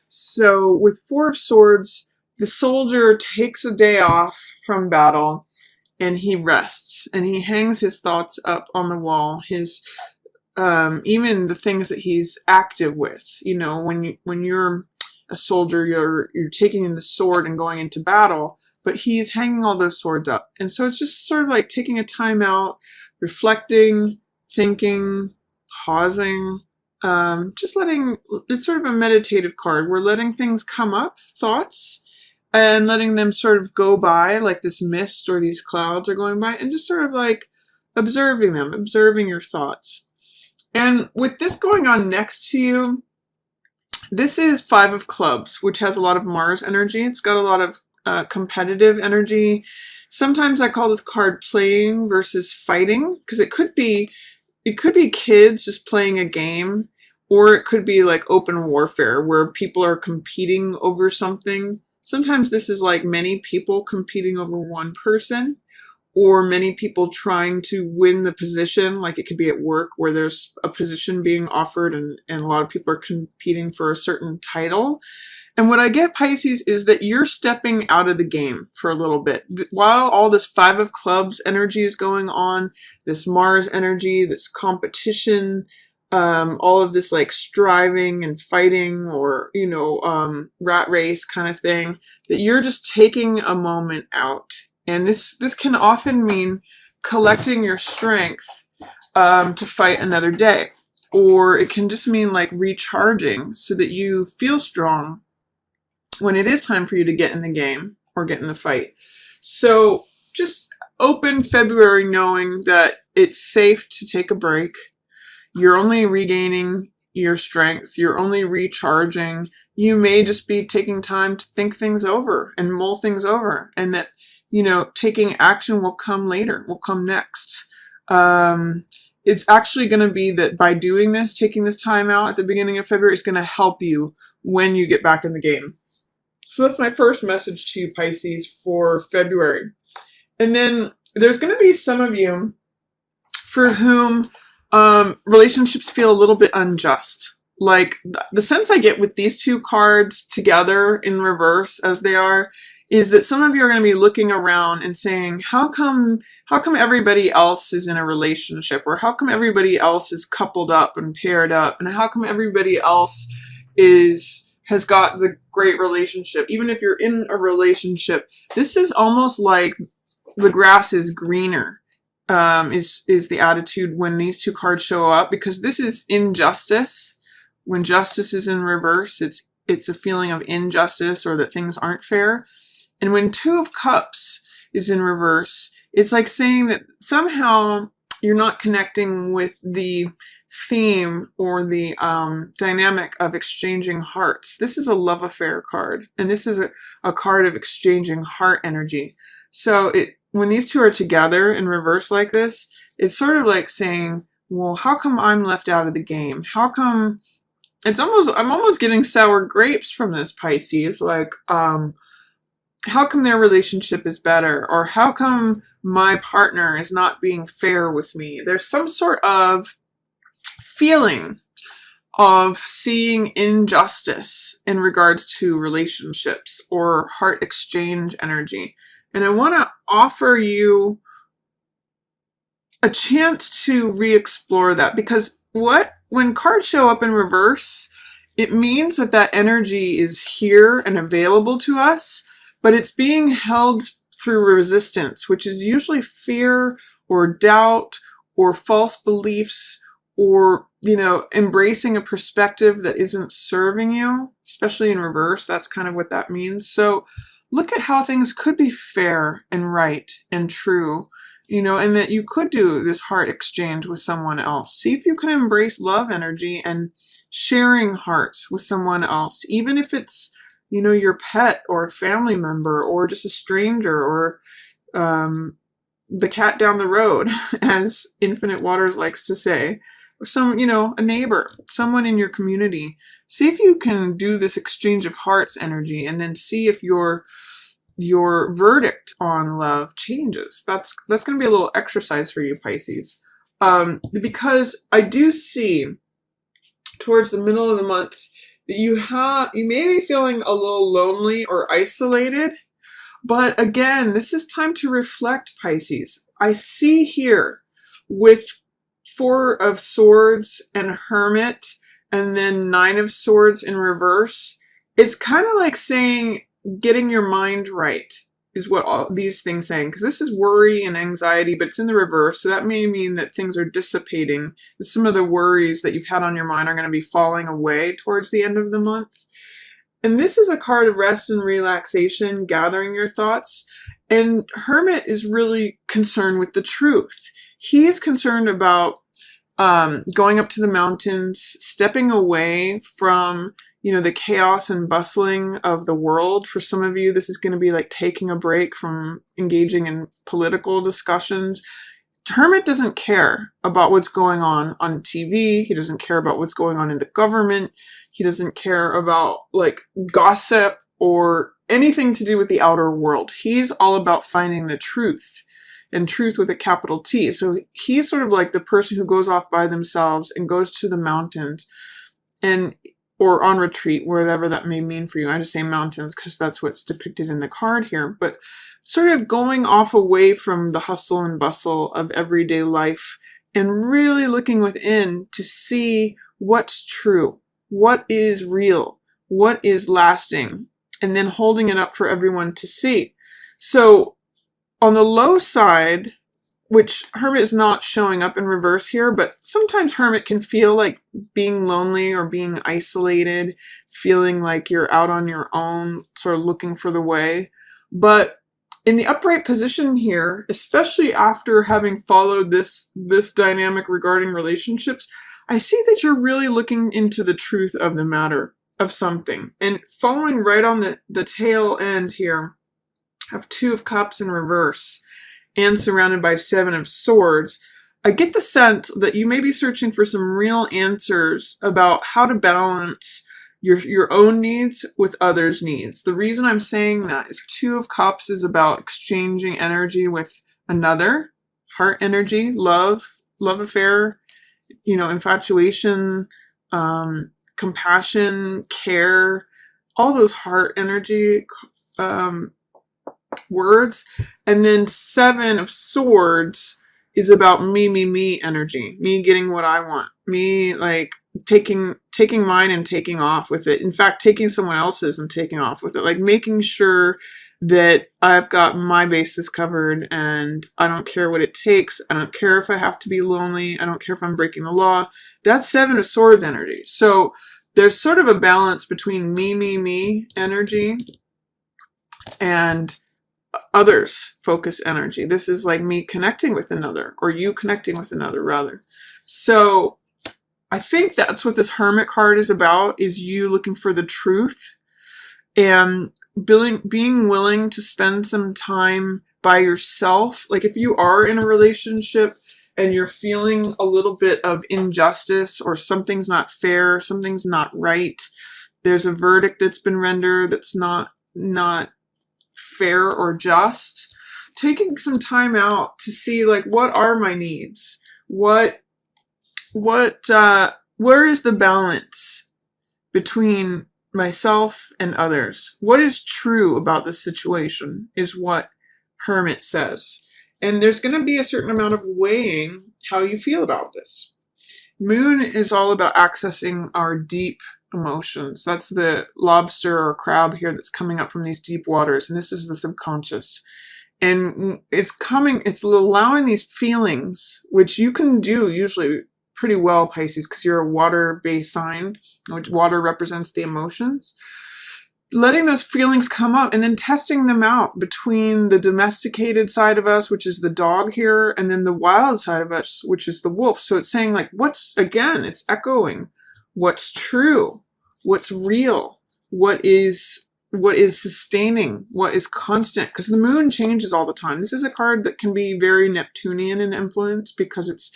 So with Four of Swords, the soldier takes a day off from battle and he rests and he hangs his thoughts up on the wall. His even the things that he's active with. You know, when you're a soldier, you're taking in the sword and going into battle, but he's hanging all those swords up. And so it's just sort of like taking a time out, reflecting, thinking, pausing, just letting, it's sort of a meditative card. We're letting things come up, thoughts, and letting them sort of go by, like this mist or these clouds are going by, and just sort of like observing them, observing your thoughts. And with this going on next to you, this is Five of Clubs, which has a lot of Mars energy. It's got a lot of competitive energy. Sometimes I call this card playing versus fighting, because it could be kids just playing a game, or it could be like open warfare where people are competing over something. Sometimes this is like many people competing over one person, or many people trying to win the position. Like it could be at work where there's a position being offered and a lot of people are competing for a certain title. And what I get, Pisces, is that you're stepping out of the game for a little bit. While all this Five of Clubs energy is going on, this Mars energy, this competition, all of this like striving and fighting, or, you know, rat race kind of thing, that you're just taking a moment out. And this can often mean collecting your strength to fight another day. Or it can just mean like recharging so that you feel strong when it is time for you to get in the game or get in the fight. So just open February knowing that it's safe to take a break. You're only regaining your strength. You're only recharging. You may just be taking time to think things over and mull things over, and that, you know, taking action will come later, will come next. It's actually going to be that by doing this, taking this time out at the beginning of February is going to help you when you get back in the game. So that's my first message to you, Pisces, for February. And then there's going to be some of you for whom relationships feel a little bit unjust. Like the sense I get with these two cards together in reverse as they are, is that some of you are going to be looking around and saying, how come everybody else is in a relationship? Or how come everybody else is coupled up and paired up? And how come everybody else has got the great relationship? Even if you're in a relationship, this is almost like the grass is greener, is the attitude when these two cards show up, because this is injustice. When justice is in reverse, it's a feeling of injustice, or that things aren't fair. And when Two of Cups is in reverse, it's like saying that somehow you're not connecting with the theme or the dynamic of exchanging hearts. This is a love affair card, and this is a card of exchanging heart energy. So when these two are together in reverse like this, it's sort of like saying, well, how come I'm left out of the game? How come I'm almost getting sour grapes from this, Pisces. Like, how come their relationship is better? Or how come my partner is not being fair with me? There's some sort of feeling of seeing injustice in regards to relationships or heart exchange energy. And I want to offer you a chance to re-explore that, because when cards show up in reverse, it means that energy is here and available to us, but it's being held through resistance, which is usually fear or doubt or false beliefs, or, you know, embracing a perspective that isn't serving you, especially in reverse. That's kind of what that means. So look at how things could be fair and right and true, you know, and that you could do this heart exchange with someone else. See if you can embrace love energy and sharing hearts with someone else, even if it's, you know, your pet or a family member or just a stranger, or the cat down the road, as Infinite Waters likes to say, or some, you know, a neighbor, someone in your community. See if you can do this exchange of hearts energy, and then see if your verdict on love changes. That's going to be a little exercise for you, Pisces, because I do see towards the middle of the month that you may be feeling a little lonely or isolated, but again, this is time to reflect, Pisces. I see here with Four of Swords and Hermit, and then Nine of Swords in reverse. It's kind of like saying getting your mind right is what all these things saying, because this is worry and anxiety, but it's in the reverse, so that may mean that things are dissipating. Some of the worries that you've had on your mind are going to be falling away towards the end of the month. And this is a card of rest and relaxation, gathering your thoughts. And Hermit is really concerned with the truth. He is concerned about going up to the mountains, stepping away from, the chaos and bustling of the world. For some of you, this is going to be like taking a break from engaging in political discussions. Hermit doesn't care about what's going on TV. He doesn't care about what's going on in the government. He doesn't care about like gossip or anything to do with the outer world. He's all about finding the truth, and truth with a capital T. So he's sort of like the person who goes off by themselves and goes to the mountains or on retreat, whatever that may mean for you. I just say mountains because that's what's depicted in the card here. But sort of going off away from the hustle and bustle of everyday life and really looking within to see what's true, what is real, what is lasting, and then holding it up for everyone to see. So on the low side, which Hermit is not showing up in reverse here, but sometimes Hermit can feel like being lonely or being isolated, feeling like you're out on your own, sort of looking for the way. But in the upright position here, especially after having followed this dynamic regarding relationships, I see that you're really looking into the truth of the matter, of something. And following right on the tail end here of Two of Cups in reverse, and surrounded by Seven of Swords, I get the sense that you may be searching for some real answers about how to balance your own needs with others' needs. The reason I'm saying that is Two of Cups is about exchanging energy with another, heart energy, love affair, infatuation, compassion, care, all those heart energy words. And then Seven of Swords is about me energy, me getting what I want, me like taking mine and taking off with it. In fact, taking someone else's and taking off with it, like making sure that I've got my bases covered and I don't care what it takes. I don't care if I have to be lonely. I don't care if I'm breaking the law. That's Seven of Swords energy. So there's sort of a balance between me energy and others focus energy. This is like me connecting with another, or you connecting with another rather. So I think that's what this Hermit card is about, is you looking for the truth and being willing to spend some time by yourself. Like if you are in a relationship and you're feeling a little bit of injustice, or something's not fair, something's not right, there's a verdict that's been rendered that's not fair or just, taking some time out to see like, what are my needs? Where is the balance between myself and others? What is true about the situation is what Hermit says. And there's going to be a certain amount of weighing how you feel about this. Moon is all about accessing our deep emotions. That's the lobster or crab here that's coming up from these deep waters. And this is the subconscious. And it's allowing these feelings, which you can do usually pretty well, Pisces, because you're a water-based sign, which water represents the emotions. Letting those feelings come up and then testing them out between the domesticated side of us, which is the dog here, and then the wild side of us, which is the wolf. So it's saying like, it's echoing what's true, what's real, what is sustaining, what is constant, because the moon changes all the time. This is a card that can be very Neptunian in influence because it's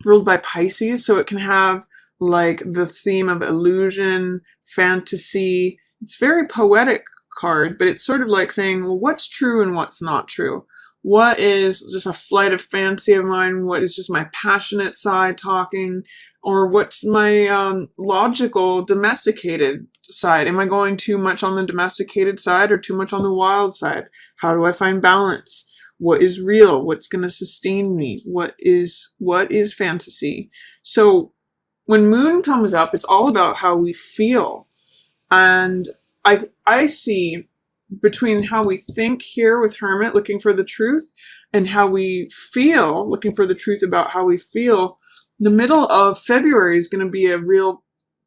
ruled by Pisces, so it can have like the theme of illusion, fantasy. It's very poetic card, but it's sort of like saying, well, what's true and what's not true? What is just a flight of fancy of mine? What is just my passionate side talking? Or what's my logical, domesticated side? Am I going too much on the domesticated side or too much on the wild side? How do I find balance? What is real? What's going to sustain me? What is fantasy? So when moon comes up, it's all about how we feel. And I see between how we think here with Hermit, looking for the truth, and how we feel, looking for the truth about how we feel, the middle of February is going to be a real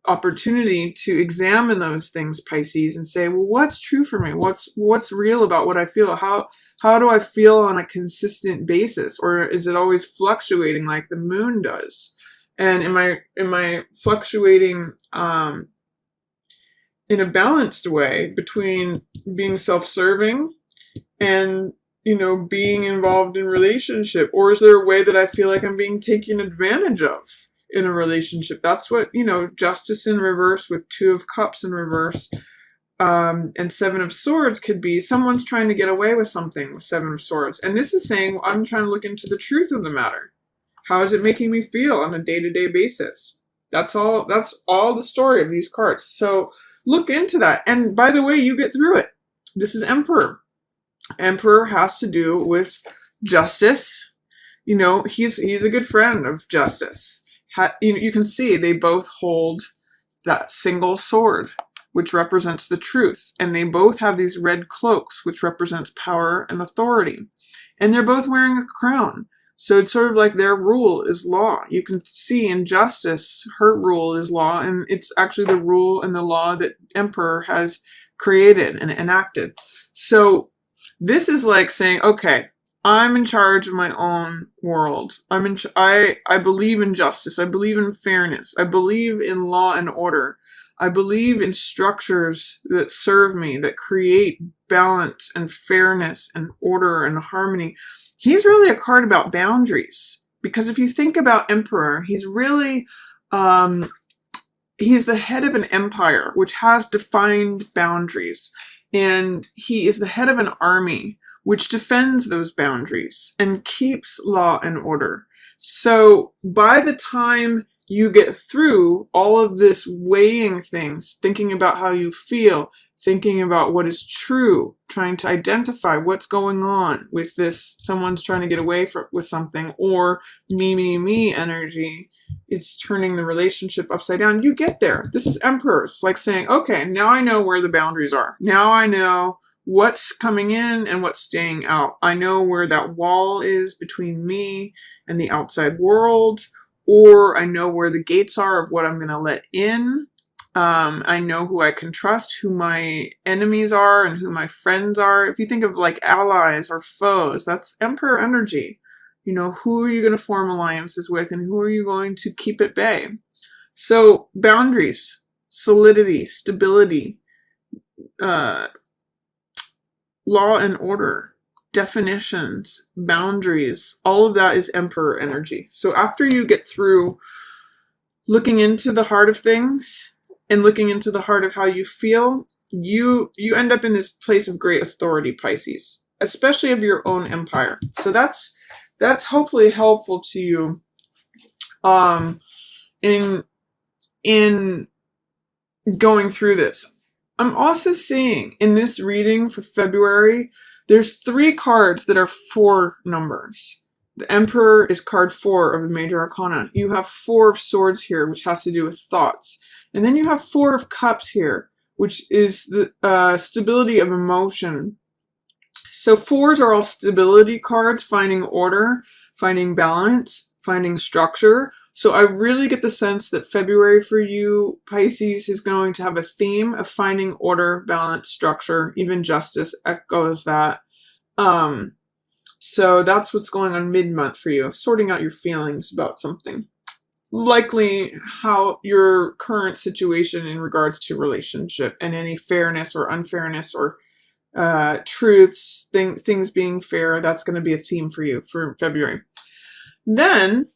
opportunity to examine those things, Pisces, and say, well, what's true for me? What's real about what I feel? How do I feel on a consistent basis? Or is it always fluctuating like the moon does? And am I fluctuating in a balanced way between being self-serving and, being involved in relationship? Or is there a way that I feel like I'm being taken advantage of in a relationship? That's what, Justice in reverse with Two of Cups in reverse, and Seven of Swords could be someone's trying to get away with something with Seven of Swords. And this is saying, I'm trying to look into the truth of the matter. How is it making me feel on a day-to-day basis? That's all the story of these cards. So look into that. And by the way, you get through it. This is Emperor. Emperor has to do with justice. He's a good friend of justice. You can see they both hold that single sword, which represents the truth. And they both have these red cloaks, which represents power and authority. And they're both wearing a crown. So it's sort of like their rule is law. You can see in Justice, her rule is law, and it's actually the rule and the law that Emperor has created and enacted. So this is like saying, okay, I'm in charge of my own world. I believe in justice. I believe in fairness. I believe in law and order. I believe in structures that serve me, that create balance and fairness and order and harmony. He's really a card about boundaries, because if you think about Emperor, he's really, he's the head of an empire, which has defined boundaries. And he is the head of an army, which defends those boundaries and keeps law and order. So by the time you get through all of this weighing things, thinking about how you feel, thinking about what is true, trying to identify what's going on with this, someone's trying to get away with something, or me energy, it's turning the relationship upside down. You get there. This is Emperors, like saying, okay, now I know where the boundaries are. Now I know what's coming in and what's staying out. I know where that wall is between me and the outside world, or I know where the gates are of what I'm going to let in. I know who I can trust, who my enemies are, and who my friends are. If you think of like allies or foes, that's Emperor energy. Who are you going to form alliances with, and who are you going to keep at bay? So boundaries, solidity, stability, law and order, definitions, boundaries, all of that is Emperor energy. So after you get through looking into the heart of things and looking into the heart of how you feel, you end up in this place of great authority, Pisces, especially of your own empire. So that's hopefully helpful to you in going through this. I'm also seeing in this reading for February, there's 3 cards that are 4 numbers. The Emperor is card 4 of the Major Arcana. You have 4 of Swords here, which has to do with thoughts. And then you have 4 of Cups here, which is the stability of emotion. So 4s are all stability cards, finding order, finding balance, finding structure. So I really get the sense that February for you, Pisces, is going to have a theme of finding order, balance, structure. Even Justice echoes that. So that's what's going on mid-month for you, sorting out your feelings about something. Likely how your current situation in regards to relationship and any fairness or unfairness or truths, things being fair, that's going to be a theme for you for February. Then,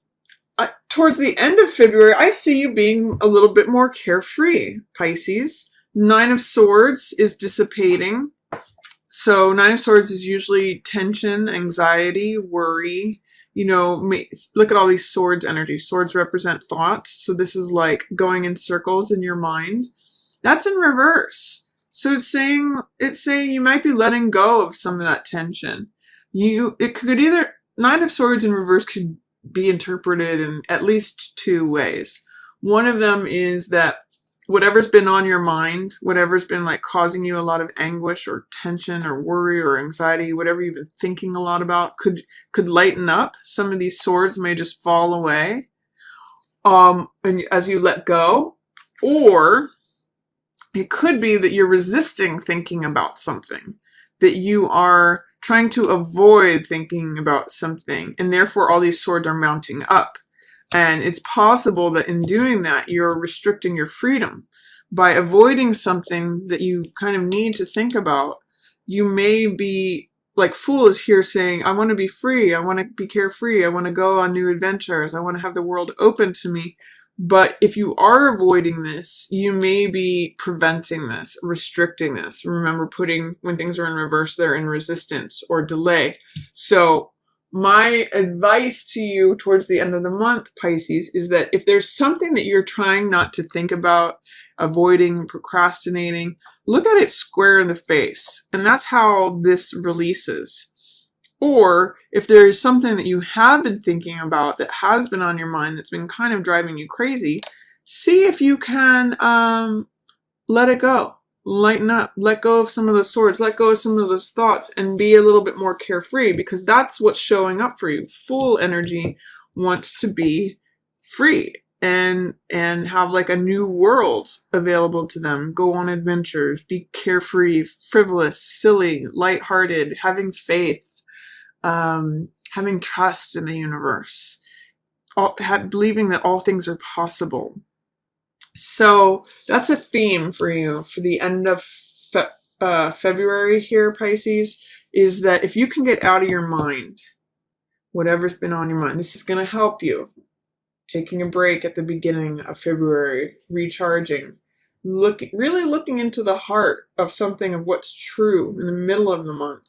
towards the end of February, I see you being a little bit more carefree, Pisces. 9 of Swords is dissipating. So Nine of Swords is usually tension, anxiety, worry. Look at all these swords energy. Swords represent thoughts. So this is like going in circles in your mind. That's in reverse. So it's saying you might be letting go of some of that tension. It could either, Nine of Swords in reverse could be interpreted in at least two ways. One of them is that whatever's been on your mind, whatever's been like causing you a lot of anguish or tension or worry or anxiety, whatever you've been thinking a lot about, could lighten up. Some of these swords may just fall away and as you let go. Or it could be that you're resisting thinking about something, that you are trying to avoid thinking about something, and therefore all these swords are mounting up. And it's possible that in doing that, you're restricting your freedom. By avoiding something that you kind of need to think about, you may be, like Fool is here saying, I want to be free, I want to be carefree, I want to go on new adventures, I want to have the world open to me. But if you are avoiding this, you may be preventing this, restricting this. Remember, when things are in reverse, they're in resistance or delay. So my advice to you towards the end of the month, Pisces, is that if there's something that you're trying not to think about, avoiding, procrastinating, look at it square in the face. And that's how this releases. Or if there is something that you have been thinking about that has been on your mind that's been kind of driving you crazy, see if you can let it go. Lighten up. Let go of some of those swords. Let go of some of those thoughts and be a little bit more carefree, because that's what's showing up for you. Fool energy wants to be free and have like a new world available to them. Go on adventures. Be carefree, frivolous, silly, lighthearted, having faith. Having trust in the universe, believing that all things are possible. So that's a theme for you for the end of February here, Pisces, is that if you can get out of your mind whatever's been on your mind, this is going to help you. Taking a break at the beginning of February, recharging, really looking into the heart of something, of what's true in the middle of the month.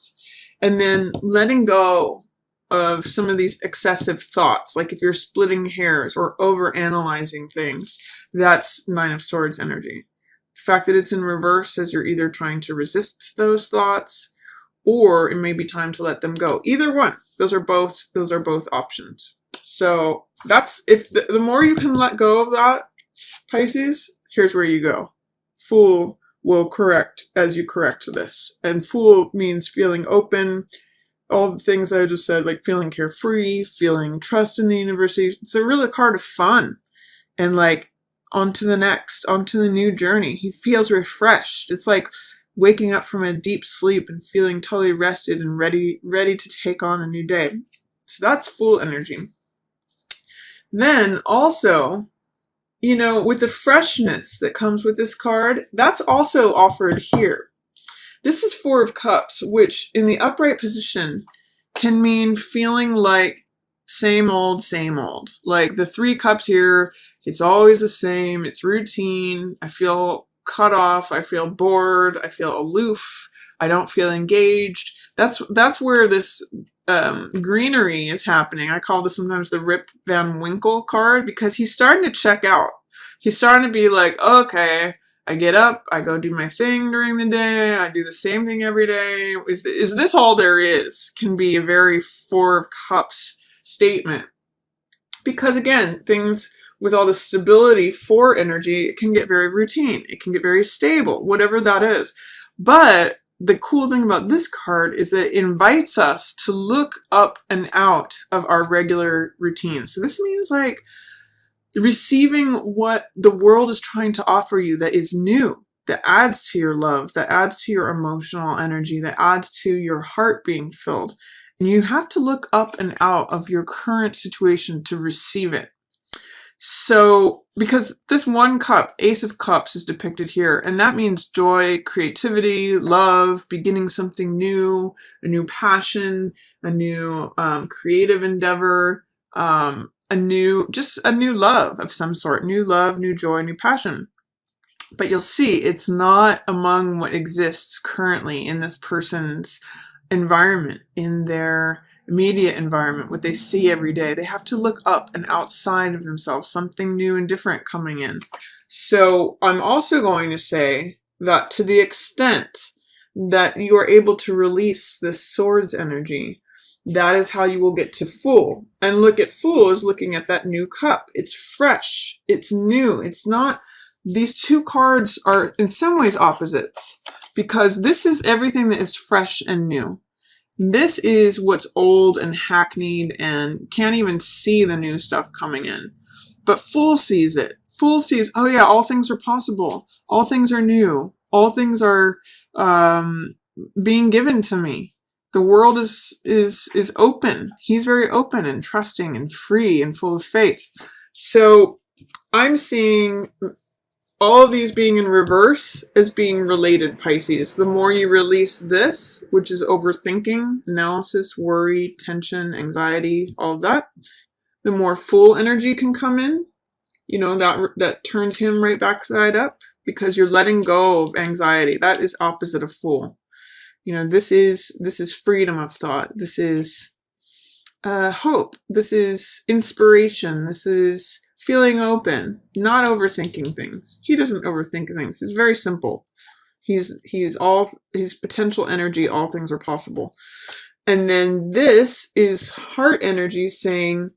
And then letting go of some of these excessive thoughts, like if you're splitting hairs or over-analyzing things, that's Nine of Swords energy. The fact that it's in reverse says you're either trying to resist those thoughts, or it may be time to let them go. Either one. Those are both options. So that's, if the more you can let go of that, Pisces, here's where you go. Fool will correct as you correct this. And Fool means feeling open, all the things I just said, like feeling carefree, feeling trust in the universe. It's a really card of fun and like on to the next, on to the new journey. He feels refreshed. It's like waking up from a deep sleep and feeling totally rested and ready to take on a new day. So that's Fool energy. Then also, with the freshness that comes with this card, that's also offered here. This is Four of Cups, which in the upright position can mean feeling like same old, same old. Like the Three Cups here, it's always the same, it's routine, I feel cut off, I feel bored, I feel aloof, I don't feel engaged. That's where this greenery is happening. I call this sometimes the Rip Van Winkle card, because he's starting to check out. He's starting to be like, okay, I get up, I go do my thing during the day, I do the same thing every day. Is this all there is? Can be a very Four of Cups statement. Because again, things with all the stability, Four energy, it can get very routine. It can get very stable, whatever that is. But the cool thing about this card is that it invites us to look up and out of our regular routine. So this means like receiving what the world is trying to offer you that is new, that adds to your love, that adds to your emotional energy, that adds to your heart being filled. And you have to look up and out of your current situation to receive it. So, because this one cup, Ace of Cups, is depicted here, and that means joy, creativity, love, beginning something new, a new passion, a new creative endeavor, a new love of some sort, new love, new joy, new passion. But you'll see it's not among what exists currently in this person's environment, in their immediate environment, what they see every day. They have to look up and outside of themselves, something new and different coming in. So I'm also going to say that to the extent that you are able to release this swords energy, that is how you will get to Fool. And look at Fool as looking at that new cup. It's fresh. It's new. It's not. These two cards are in some ways opposites, because this is everything that is fresh and new. This is what's old and hackneyed and can't even see the new stuff coming in. But Fool sees it. Fool sees, oh yeah, all things are possible. All things are new. All things are being given to me. The world is open. He's very open and trusting and free and full of faith. So I'm seeing all of these being in reverse as being related, Pisces. The more you release this, which is overthinking, analysis, worry, tension, anxiety, all of that, the more Fool energy can come in. You know, that turns him right backside up, because you're letting go of anxiety. That is opposite of Fool. You know, this is freedom of thought. This is hope. This is inspiration. This is feeling open, not overthinking things. He doesn't overthink things. He's very simple. He's potential energy. All things are possible. And then this is heart energy saying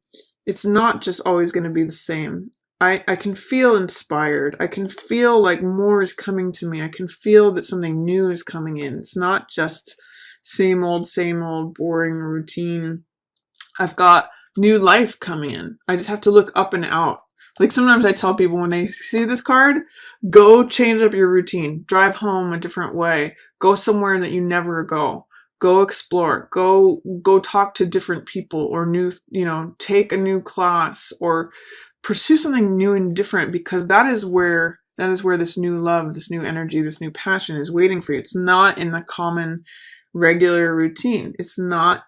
it's not just always going to be the same. I can feel inspired. I can feel like more is coming to me. I can feel that something new is coming in. It's not just same old, boring routine. I've got new life coming in. I just have to look up and out. Like sometimes I tell people when they see this card, go change up your routine. Drive home a different way. Go somewhere that you never go. Go explore. Go talk to different people, or take a new class, or pursue something new and different, because that is where this new love, this new energy, this new passion is waiting for you. It's not in the common regular routine. It's not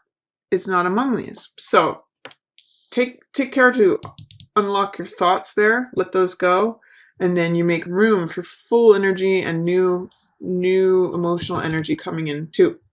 among these. So take care to unlock your thoughts there, let those go, and then you make room for Full energy and new emotional energy coming in too.